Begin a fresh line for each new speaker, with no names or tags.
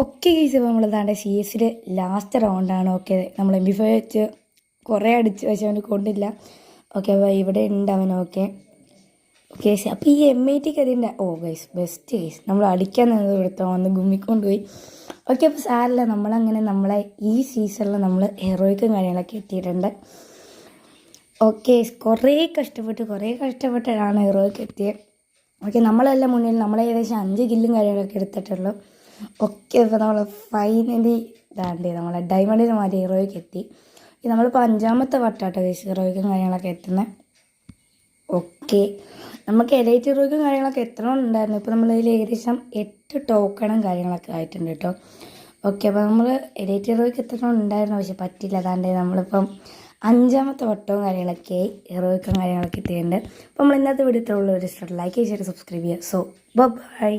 Okay guys, ഇപ്പോൾ നമ്മൾ താണ്ടെ C എസിൽ ലാസ്റ്റ് റൗണ്ടാണ്. ഓക്കെ, നമ്മൾ MP5 വെച്ച് കുറേ അടിച്ച് പക്ഷെ അവന് കൊണ്ടില്ല. ഓക്കെ, അപ്പോൾ ഇവിടെ ഉണ്ട് അവൻ. ഓക്കെ ഓക്കെ അപ്പോൾ ഈ M80 അതിൻ്റെ ഗൈസ് ബെസ്റ്റ് ഗൈസ്, നമ്മൾ അടിക്കാൻ നിന്നത് എടുത്തോ വന്ന് ഗുമ്മിക്കൊണ്ടുപോയി. ഓക്കെ, അപ്പോൾ സാരല്ല, നമ്മളങ്ങനെ നമ്മളെ ഈ സീസണിൽ നമ്മൾ ഹെറോയ്ക്കും കാര്യങ്ങളൊക്കെ എത്തിയിട്ടുണ്ട്. ഓക്കെ, കുറേ കഷ്ടപ്പെട്ടാണ് ഹെറോയ്ക്ക് എത്തിയത്. ഓക്കെ, നമ്മളെല്ലാം മുന്നിൽ നമ്മൾ ഏകദേശം 5 കില്ലും കാര്യങ്ങളൊക്കെ എടുത്തിട്ടുള്ളൂ. ഓക്കെ, ഇപ്പോൾ നമ്മൾ ഫൈനലി നമ്മളെ ഡയമണ്ടിന് മാറ്റി ഹീറോയ്ക്ക് എത്തി. നമ്മളിപ്പോൾ 5ാമത്തെ വട്ടാട്ടോ ഹീറോയ്ക്കും കാര്യങ്ങളൊക്കെ എത്തുന്നത്. ഓക്കെ, നമുക്ക് എലൈറ്റ് ഹീറോയ്ക്കും കാര്യങ്ങളൊക്കെ എത്തണമെന്നുണ്ടായിരുന്നു. ഇപ്പോൾ നമ്മളതിൽ ഏകദേശം 8 ടോക്കണും കാര്യങ്ങളൊക്കെ ആയിട്ടുണ്ട് കേട്ടോ. ഓക്കെ, അപ്പോൾ നമ്മൾ എലൈറ്റ് ഹീറോയ്ക്ക് എത്തണമെന്നുണ്ടായിരുന്നു, പക്ഷെ പറ്റില്ല. നമ്മളിപ്പം 5ാമത്തെ വട്ടവും കാര്യങ്ങളൊക്കെ ആയി ഹീറോയ്ക്കും കാര്യങ്ങളൊക്കെ എത്തിയിട്ടുണ്ട്. അപ്പോൾ നമ്മൾ ഇന്നത്തെ വീഡിയോ ഇത്രയുള്ളൂ. ഒരു ലൈക്ക് ചെയ്തിട്ട് സബ്സ്ക്രൈബ് ചെയ്യുക. So by.